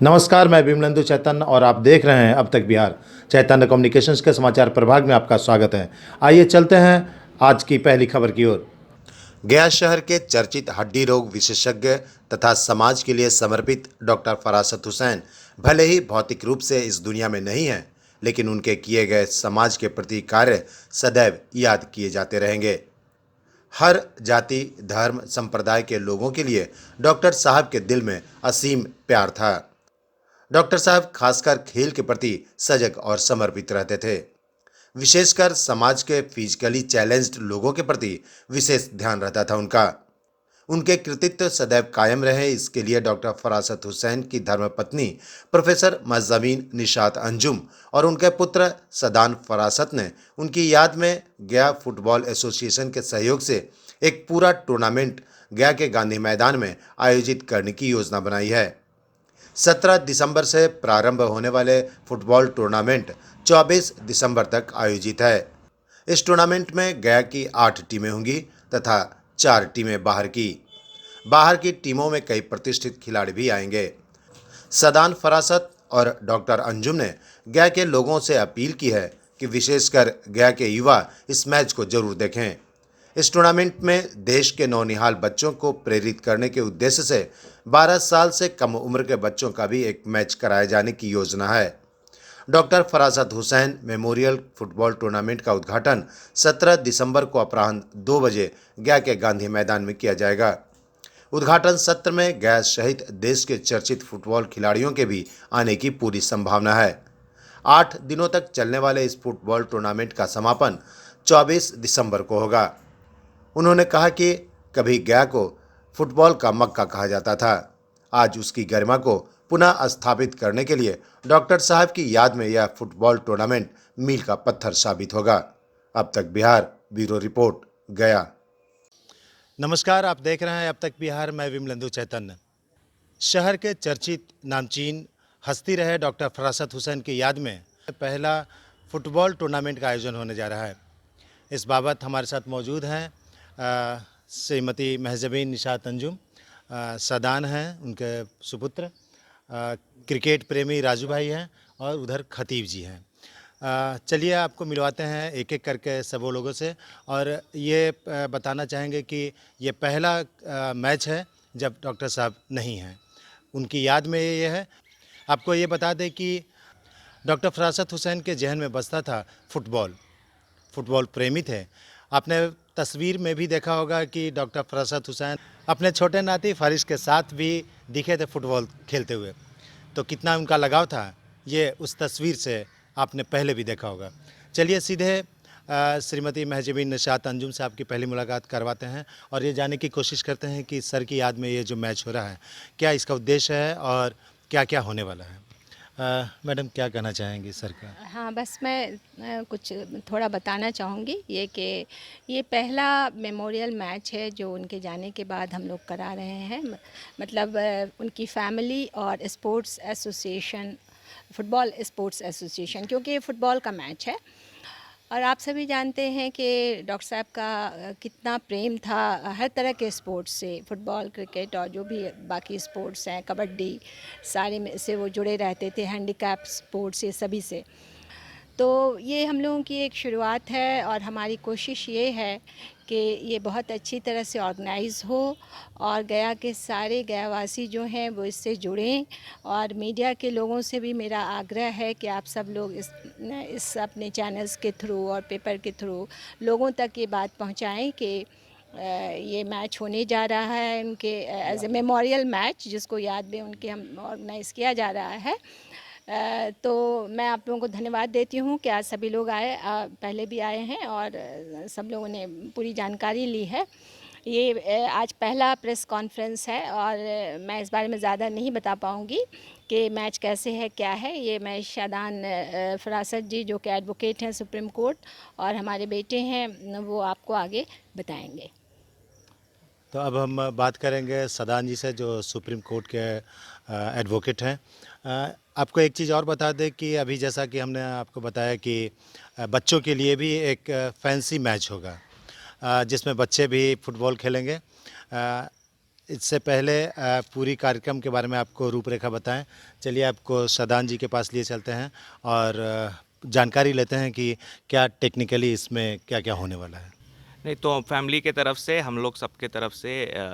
नमस्कार, मैं विमलेंदु चैतन्य और आप देख रहे हैं अब तक बिहार। चैतन्य कम्युनिकेशंस के समाचार प्रभाग में आपका स्वागत है। आइए चलते हैं आज की पहली खबर की ओर। गया शहर के चर्चित हड्डी रोग विशेषज्ञ तथा समाज के लिए समर्पित डॉक्टर फरासत हुसैन भले ही भौतिक रूप से इस दुनिया में नहीं हैं, लेकिन उनके किए गए समाज के प्रति कार्य सदैव याद किए जाते रहेंगे। हर जाति, धर्म, संप्रदाय के लोगों के लिए डॉक्टर साहब के दिल में असीम प्यार था। डॉक्टर साहब खासकर खेल के प्रति सजग और समर्पित रहते थे। विशेषकर समाज के फिजिकली चैलेंज्ड लोगों के प्रति विशेष ध्यान रहता था उनका। उनके कृतित्व सदैव कायम रहे, इसके लिए डॉक्टर फरासत हुसैन की धर्मपत्नी प्रोफेसर मज़ामीन निशात अंजुम और उनके पुत्र सदान फरासत ने उनकी याद में गया फुटबॉल एसोसिएशन के सहयोग से एक पूरा टूर्नामेंट गया के गांधी मैदान में आयोजित करने की योजना बनाई है। 17 दिसंबर से प्रारंभ होने वाले फुटबॉल टूर्नामेंट 24 दिसंबर तक आयोजित है। इस टूर्नामेंट में गया की 8 टीमें होंगी तथा 4 टीमें बाहर की टीमों में कई प्रतिष्ठित खिलाड़ी भी आएंगे। सदान फरासत और डॉक्टर अंजुम ने गया के लोगों से अपील की है कि विशेषकर गया के युवा इस मैच को जरूर देखें। इस टूर्नामेंट में देश के नौनिहाल बच्चों को प्रेरित करने के उद्देश्य से 12 साल से कम उम्र के बच्चों का भी एक मैच कराए जाने की योजना है। Doctor फरासत Hussain memorial football tournament का उद्घाटन 17 दिसंबर को अपराह्न 2 बजे गया के गांधी मैदान में किया जाएगा। उद्घाटन सत्र में गया सहित देश के चर्चित फुटबॉल खिलाड़ियों के भी आने की पूरी संभावना है। 8 दिनों तक चलने वाले इस फुटबॉल टूर्नामेंट का समापन 24 दिसंबर को होगा। उन्होंने कहा कि कभी गया को फुटबॉल का मक्का कहा जाता था। आज उसकी गरिमा को पुनः स्थापित करने के लिए डॉक्टर साहब की याद में यह फुटबॉल टूर्नामेंट मील का पत्थर साबित होगा। अब तक बिहार ब्यूरो रिपोर्ट, गया। नमस्कार, आप देख रहे हैं अब तक बिहार। मैं विमलेंदु चैतन्य। शहर के चर्चित नामचीन हस्ती रहे डॉक्टर फरासत हुसैन की याद में पहला फुटबॉल टूर्नामेंट का आयोजन होने जा रहा है। इस बाबत हमारे साथ मौजूद हैं श्रीमती महजबीन निशात अंजुम, सदान हैं उनके सुपुत्र, क्रिकेट प्रेमी राजू भाई हैं और उधर खतीब जी हैं। चलिए आपको मिलवाते हैं एक एक करके सब लोगों से और ये बताना चाहेंगे कि ये पहला मैच है जब डॉक्टर साहब नहीं हैं, उनकी याद में ये है। आपको ये बता दें कि डॉक्टर फरासत हुसैन के जहन में बसता था फुटबॉल प्रेमी थे। आपने तस्वीर में भी देखा होगा कि डॉक्टर फरासत हुसैन अपने छोटे नाती फारिश के साथ भी दिखे थे फुटबॉल खेलते हुए, तो कितना उनका लगाव था ये उस तस्वीर से आपने पहले भी देखा होगा। चलिए सीधे श्रीमती महजबीन निशात अंजुम से आपकी पहली मुलाकात करवाते हैं और ये जानने की कोशिश करते हैं कि सर की याद में ये जो मैच हो रहा है क्या इसका उद्देश्य है और क्या क्या होने वाला है। मैडम क्या कहना चाहेंगी सर का? हाँ, बस मैं कुछ थोड़ा बताना चाहूँगी ये कि ये पहला मेमोरियल मैच है जो उनके जाने के बाद हम लोग करा रहे हैं। मतलब उनकी फैमिली और sports association, football sports association, क्योंकि ये फ़ुटबॉल का मैच है। और आप सभी जानते हैं कि डॉक्टर साहब का कितना प्रेम था हर तरह के स्पोर्ट्स से, फुटबॉल, क्रिकेट और जो भी बाकी स्पोर्ट्स हैं, कबड्डी, सारे में से वो जुड़े रहते थे, हैंडीकैप स्पोर्ट्स, ये सभी से। तो ये हम लोगों की एक शुरुआत है और हमारी कोशिश ये है कि ये बहुत अच्छी तरह से ऑर्गेनाइज़ हो और गया के सारे गयावासी जो हैं वो इससे जुड़ें। और मीडिया के लोगों से भी मेरा आग्रह है कि आप सब लोग इस अपने चैनल्स के थ्रू और पेपर के थ्रू लोगों तक ये बात पहुंचाएं कि ये मैच होने जा रहा है उनके एज ए मेमोरियल मैच, जिसको याद में उनके हम ऑर्गेनाइज़ किया जा रहा है। तो मैं आप लोगों को धन्यवाद देती हूँ कि आज सभी लोग आए, पहले भी आए हैं और सब लोगों ने पूरी जानकारी ली है। ये आज पहला प्रेस कॉन्फ्रेंस है और मैं इस बारे में ज़्यादा नहीं बता पाऊँगी कि मैच कैसे है, क्या है। ये मैं शादान फरासत जी जो कि एडवोकेट हैं सुप्रीम कोर्ट और हमारे बेटे हैं, वो आपको आगे बताएंगे। तो अब हम बात करेंगे सदान जी से जो सुप्रीम कोर्ट के एडवोकेट हैं। आपको एक चीज़ और बता दें कि अभी जैसा कि हमने आपको बताया कि बच्चों के लिए भी एक फैंसी मैच होगा जिसमें बच्चे भी फुटबॉल खेलेंगे। इससे पहले पूरी कार्यक्रम के बारे में आपको रूपरेखा बताएं। चलिए आपको सदान जी के पास लिए चलते हैं और जानकारी लेते हैं कि क्या टेक्निकली इसमें क्या क्या होने वाला है। नहीं तो फैमिली के तरफ से हम लोग सबके तरफ से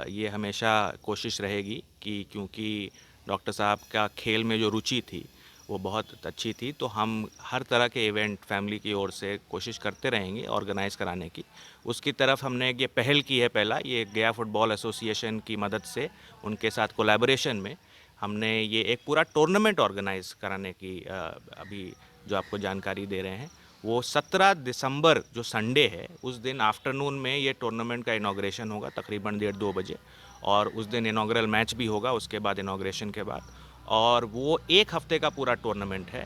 ये हमेशा कोशिश रहेगी कि क्योंकि डॉक्टर साहब का खेल में जो रुचि थी वो बहुत अच्छी थी, तो हम हर तरह के इवेंट फैमिली की ओर से कोशिश करते रहेंगे ऑर्गेनाइज़ कराने की। उसकी तरफ हमने ये पहल की है, पहला ये गया फुटबॉल एसोसिएशन की मदद से उनके साथ कोलैबोरेशन में हमने ये एक पूरा टूर्नामेंट ऑर्गेनाइज़ कराने की अभी जो आपको जानकारी दे रहे हैं वो 17 दिसंबर जो संडे है उस दिन आफ्टरनून में ये टूर्नामेंट का इनाग्रेशन होगा तकरीबन 1:30-2 बजे, और उस दिन इनाग्रल मैच भी होगा उसके बाद इनाग्रेशन के बाद। और वो एक हफ्ते का पूरा टूर्नामेंट है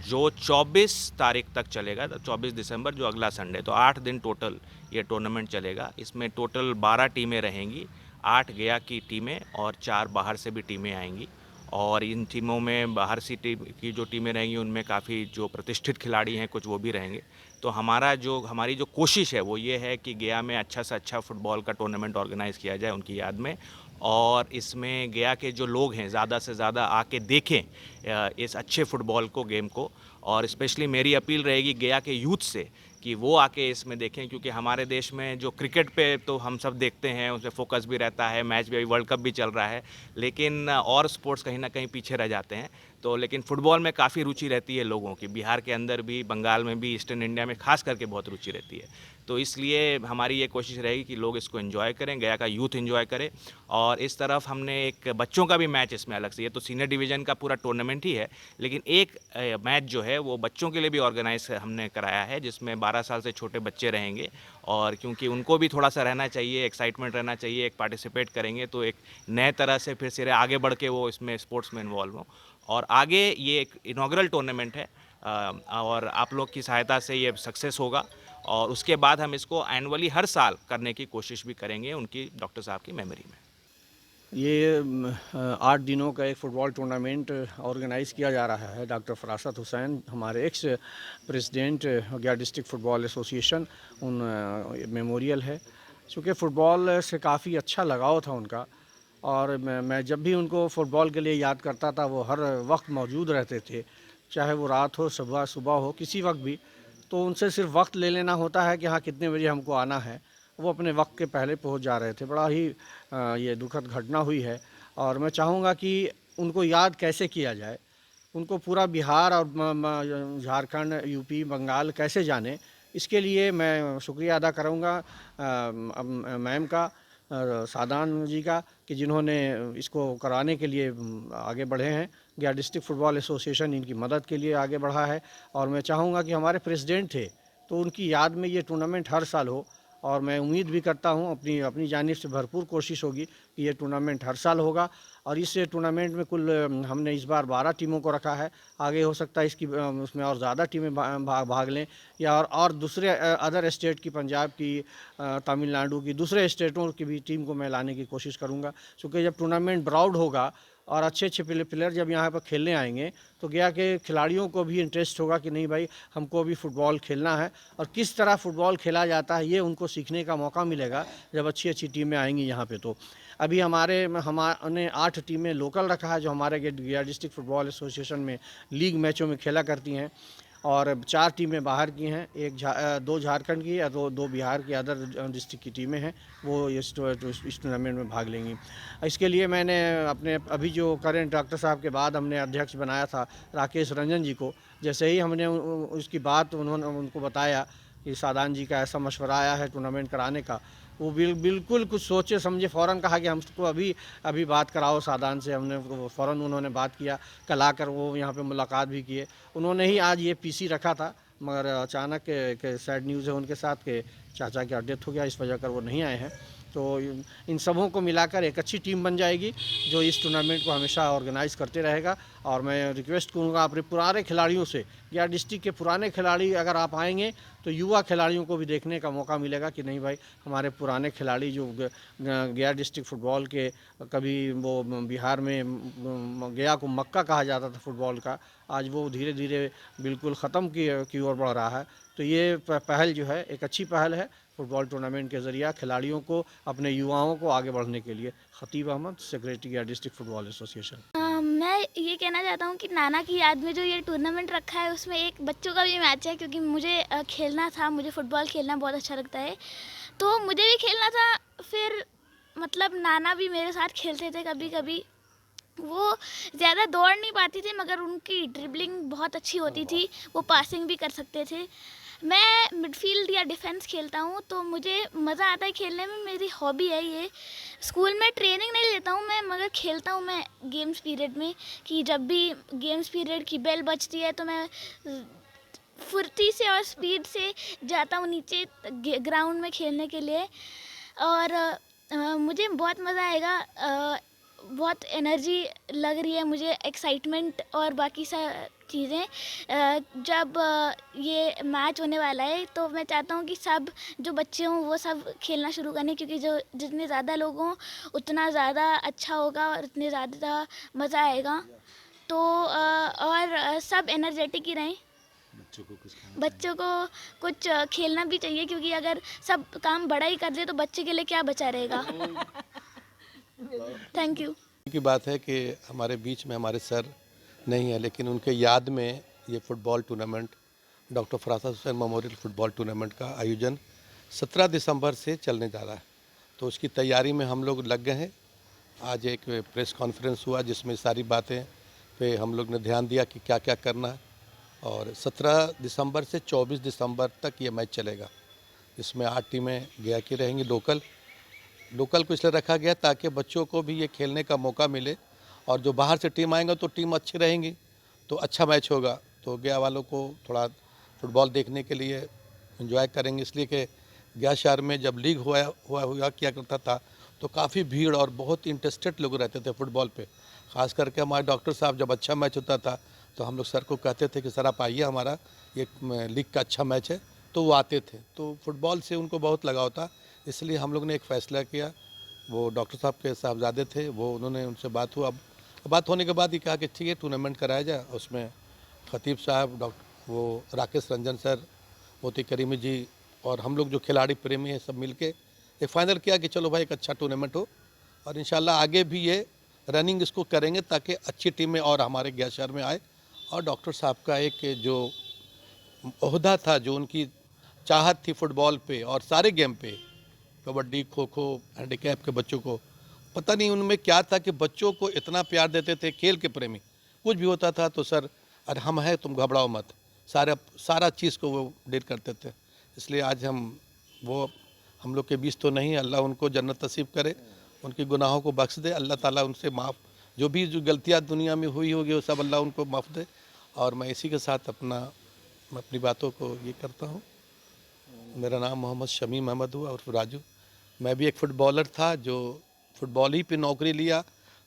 जो 24 तारीख तक चलेगा, 24 दिसंबर जो अगला संडे, तो 8 दिन टोटल ये टूर्नामेंट चलेगा। इसमें टोटल 12 टीमें रहेंगी, 8 गया की टीमें और 4 बाहर से भी टीमें आएंगी। और इन टीमों में बाहर सी टीम की जो टीमें रहेंगी उनमें काफ़ी जो प्रतिष्ठित खिलाड़ी हैं कुछ वो भी रहेंगे। तो हमारी जो कोशिश है वो ये है कि गया में अच्छा से अच्छा फ़ुटबॉल का टूर्नामेंट ऑर्गेनाइज़ किया जाए उनकी याद में, और इसमें गया के जो लोग हैं ज़्यादा से ज़्यादा आके देखें इस अच्छे फ़ुटबॉल को, गेम को। और स्पेशली मेरी अपील रहेगी गया के यूथ से कि वो आके इसमें देखें, क्योंकि हमारे देश में जो क्रिकेट पे तो हम सब देखते हैं, उस पर फोकस भी रहता है, मैच भी, अभी वर्ल्ड कप भी चल रहा है, लेकिन और स्पोर्ट्स कहीं ना कहीं पीछे रह जाते हैं। तो लेकिन फ़ुटबॉल में काफ़ी रुचि रहती है लोगों की, बिहार के अंदर भी, बंगाल में भी, ईस्टर्न इंडिया में खास करके बहुत रुचि रहती है। तो इसलिए हमारी ये कोशिश रहेगी कि लोग इसको एंजॉय करें, गया का यूथ एंजॉय करे। और इस तरफ हमने एक बच्चों का भी मैच इसमें अलग से, ये तो सीनियर डिवीज़न का पूरा टूर्नामेंट ही है, लेकिन एक मैच जो है वो बच्चों के लिए भी ऑर्गेनाइज हमने कराया है, जिसमें 12 साल से छोटे बच्चे रहेंगे। और क्योंकि उनको भी थोड़ा सा रहना चाहिए, एक्साइटमेंट रहना चाहिए, एक पार्टिसिपेट करेंगे तो एक नए तरह से फिर सिरे आगे बढ़ के वो इसमें स्पोर्ट्स में इन्वॉल्व हों। और आगे ये एक इनॉग्रल टूर्नामेंट है और आप लोग की सहायता से ये सक्सेस होगा, और उसके बाद हम इसको एनुअली हर साल करने की कोशिश भी करेंगे उनकी, डॉक्टर साहब की मेमोरी में। ये 8 दिनों का एक फ़ुटबॉल टूर्नामेंट ऑर्गेनाइज़ किया जा रहा है। डॉक्टर फरासत हुसैन हमारे एक्स प्रेसिडेंट गया डिस्ट्रिक्ट फ़ुटबॉल एसोसिएशन उन मेमोरियल है। चूँकि फ़ुटबॉल से काफ़ी अच्छा लगाव था उनका, और मैं जब भी उनको फ़ुटबॉल के लिए याद करता था वो हर वक्त मौजूद रहते थे, चाहे वो रात हो, सुबह सुबह हो, किसी वक्त भी। तो उनसे सिर्फ वक्त ले लेना होता है कि हाँ कितने बजे हमको आना है, वो अपने वक्त के पहले पहुंच जा रहे थे। बड़ा ही ये दुखद घटना हुई है, और मैं चाहूँगा कि उनको याद कैसे किया जाए, उनको पूरा बिहार और झारखंड, यूपी, बंगाल कैसे जाने, इसके लिए मैं शुक्रिया अदा करूँगा मैम का, सादान जी का, कि जिन्होंने इसको कराने के लिए आगे बढ़े हैं। गया डिस्ट्रिक्ट फ़ुटबॉल एसोसिएशन इनकी मदद के लिए आगे बढ़ा है, और मैं चाहूँगा कि हमारे प्रेसिडेंट थे तो उनकी याद में ये टूर्नामेंट हर साल हो, और मैं उम्मीद भी करता हूँ, अपनी अपनी जानिब से भरपूर कोशिश होगी कि ये टूर्नामेंट हर साल होगा। और इस टूर्नामेंट में कुल हमने इस बार 12 टीमों को रखा है। आगे हो सकता है इसकी उसमें और ज़्यादा टीमें भाग लें, या और दूसरे अदर स्टेट की, पंजाब की, तमिलनाडु की, दूसरे स्टेटों की भी टीम को मैं लाने की कोशिश करूँगा। क्योंकि जब टूर्नामेंट ब्रॉड होगा और अच्छे अच्छे प्लेयर जब यहाँ पर खेलने आएंगे, तो गया के खिलाड़ियों को भी इंटरेस्ट होगा कि नहीं भाई, हमको भी फ़ुटबॉल खेलना है, और किस तरह फ़ुटबॉल खेला जाता है ये उनको सीखने का मौका मिलेगा जब अच्छी अच्छी टीमें आएंगी यहाँ पे। तो अभी हमने 8 टीमें लोकल रखा है जो हमारे गया डिस्ट्रिक्ट फ़ुटबॉल एसोसिएशन में लीग मैचों में खेला करती हैं, और 4 टीमें बाहर की हैं, 2 झारखंड की, या दो बिहार की अदर डिस्ट्रिक्ट की टीमें हैं, वो इस टूर्नामेंट में भाग लेंगी। इसके लिए मैंने अपने अभी जो करेंट डॉक्टर साहब के बाद हमने अध्यक्ष बनाया था राकेश रंजन जी को, जैसे ही हमने उसकी बात उन्होंने उनको बताया कि सादान जी का ऐसा मशवरा आया है टूर्नामेंट कराने का, वो बिल्कुल कुछ सोचे समझे फ़ौरन कहा कि हमको अभी बात कराओ सादान से। हमने फ़ौरन उन्होंने बात किया, कल आकर वो यहाँ पे मुलाकात भी किए। उन्होंने ही आज ये पीसी रखा था, मगर अचानक के सैड न्यूज़ है उनके साथ के चाचा का डेथ हो गया, इस वजह कर वो नहीं आए हैं। तो इन सबों को मिलाकर एक अच्छी टीम बन जाएगी जो इस टूर्नामेंट को हमेशा ऑर्गेनाइज़ करते रहेगा। और मैं रिक्वेस्ट करूँगा अपने पुराने खिलाड़ियों से, गया डिस्ट्रिक्ट के पुराने खिलाड़ी अगर आप आएंगे तो युवा खिलाड़ियों को भी देखने का मौका मिलेगा कि नहीं भाई, हमारे पुराने खिलाड़ी जो गया डिस्ट्रिक्ट फ़ुटबॉल के, कभी वो बिहार में गया को मक्का कहा जाता था फ़ुटबॉल का, आज वो धीरे धीरे बिल्कुल ख़त्म की ओर बढ़ रहा है। तो ये पहल जो है एक अच्छी पहल है फुटबॉल टूर्नामेंट के ज़रिए खिलाड़ियों को, अपने युवाओं को आगे बढ़ने के लिए। खतीब अहमद, सेक्रेटरी गया डिस्ट्रिक्ट फुटबॉल एसोसिएशन। मैं ये कहना चाहता हूँ कि नाना की याद में जो ये टूर्नामेंट रखा है उसमें एक बच्चों का भी मैच है, क्योंकि मुझे खेलना था, मुझे फ़ुटबॉल खेलना बहुत अच्छा लगता है, तो मुझे भी खेलना था। फिर मतलब नाना भी मेरे साथ खेलते थे कभी कभी। वो ज़्यादा दौड़ नहीं पाती थी, मगर उनकी ड्रिबलिंग बहुत अच्छी होती थी, वो पासिंग भी कर सकते थे। मैं मिडफील्ड या डिफेंस खेलता हूँ, तो मुझे मज़ा आता है खेलने में, मेरी हॉबी है ये। स्कूल में ट्रेनिंग नहीं लेता हूँ मैं, मगर खेलता हूँ मैं गेम्स पीरियड में, कि जब भी गेम्स पीरियड की बेल बजती है तो मैं फुर्ती से और स्पीड से जाता हूँ नीचे ग्राउंड में खेलने के लिए। और मुझे बहुत मज़ा आएगा, बहुत एनर्जी लग रही है मुझे, एक्साइटमेंट और बाकी चीज़ें। जब ये मैच होने वाला है तो मैं चाहता हूँ कि सब जो बच्चे हों वो सब खेलना शुरू करें, क्योंकि जो जितने ज़्यादा लोग हों उतना ज़्यादा अच्छा होगा और उतने ज़्यादा मज़ा आएगा। तो और सब एनर्जेटिक ही रहें। बच्चों को कुछ खेलना भी चाहिए, क्योंकि अगर सब काम बड़ा ही कर दे तो बच्चे के लिए क्या बचा रहेगा। Thank you. की बात है कि हमारे बीच में हमारे सर नहीं है, लेकिन उनके याद में ये football tournament, doctor फरासत Hussain memorial football tournament का आयोजन 17 दिसंबर से चलने जा रहा है। तो उसकी तैयारी में हम लोग लग गए हैं। आज एक प्रेस कॉन्फ्रेंस हुआ जिसमें सारी बातें पे हम लोग ने ध्यान दिया कि क्या क्या करना है। और 17 दिसंबर से 24 दिसंबर तक ये मैच चलेगा। इसमें 8 टीमें गया की रहेंगी। लोकल को इसलिए रखा गया ताकि बच्चों को भी ये खेलने का मौका मिले, और जो बाहर से टीम आएंगे तो टीम अच्छी रहेंगी तो अच्छा मैच होगा। तो गया वालों को थोड़ा फुटबॉल देखने के लिए एंजॉय करेंगे, इसलिए कि गया शहर में जब लीग हुआ किया करता था तो काफ़ी भीड़ और बहुत इंटरेस्टेड लोग रहते थे फुटबॉल पे। ख़ास करके हमारे डॉक्टर साहब, जब अच्छा मैच होता था तो हम लोग सर को कहते थे कि सर आप आइए, हमारा ये लीग का अच्छा मैच है, तो वो आते थे। तो फुटबॉल से उनको बहुत लगाव था, इसलिए हम लोग ने एक फ़ैसला किया। वो डॉक्टर साहब के साहबजादे थे, वो उन्होंने उनसे बात हुआ। अब बात होने के बाद ये कहा कि ठीक है टूर्नामेंट कराया जाए। उसमें खतीब साहब, वो राकेश रंजन सर, मोती करीमी जी और हम लोग जो खिलाड़ी प्रेमी हैं सब मिलके एक फ़ाइनल किया कि चलो भाई एक अच्छा टूर्नामेंट हो, और इंशाल्लाह आगे भी ये रनिंग इसको करेंगे ताकि अच्छी टीमें और हमारे गया शहर में आए। और डॉक्टर साहब का एक जो ओहदा था, जो उनकी चाहत थी फुटबॉल पे और सारे गेम पे, कबड्डी, खो खो, हैंडीकैप के बच्चों को, पता नहीं उनमें क्या था कि बच्चों को इतना प्यार देते थे। खेल के प्रेमी, कुछ भी होता था तो सर अरे हम हैं, तुम घबराओ मत, सारा चीज़ को वो डील करते थे। इसलिए आज वो हम लोग के बीच तो नहीं। अल्लाह उनको जन्नत नसीब करे, उनके गुनाहों को बख्श दे। अल्लाह ताला उनसे जो गलतियाँ दुनिया में हुई होगी वो सब अल्लाह उनको माफ़ दे। और मैं इसी के साथ अपनी बातों को ये करता हूँ। मेरा नाम मोहम्मद शमीम अहमद हुआ और राजू। मैं भी एक फ़ुटबॉलर था जो फुटबॉल ही पे नौकरी लिया,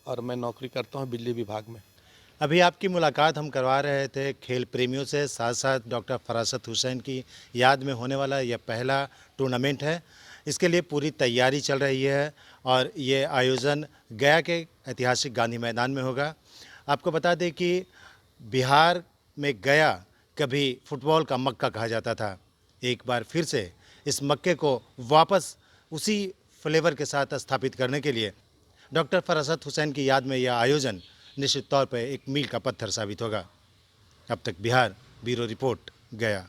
और मैं नौकरी करता हूँ बिजली विभाग में। अभी आपकी मुलाकात हम करवा रहे थे खेल प्रेमियों से, साथ साथ डॉक्टर फरासत हुसैन की याद में होने वाला यह पहला टूर्नामेंट है। इसके लिए पूरी तैयारी चल रही है और ये आयोजन गया के ऐतिहासिक गांधी मैदान में होगा। आपको बता दें कि बिहार में गया कभी फुटबॉल का मक्का कहा जाता था। एक बार फिर से इस मक्के को वापस उसी फ्लेवर के साथ स्थापित करने के लिए डॉक्टर फरासत हुसैन की याद में यह आयोजन निश्चित तौर पर एक मील का पत्थर साबित होगा। अब तक बिहार ब्यूरो रिपोर्ट, गया।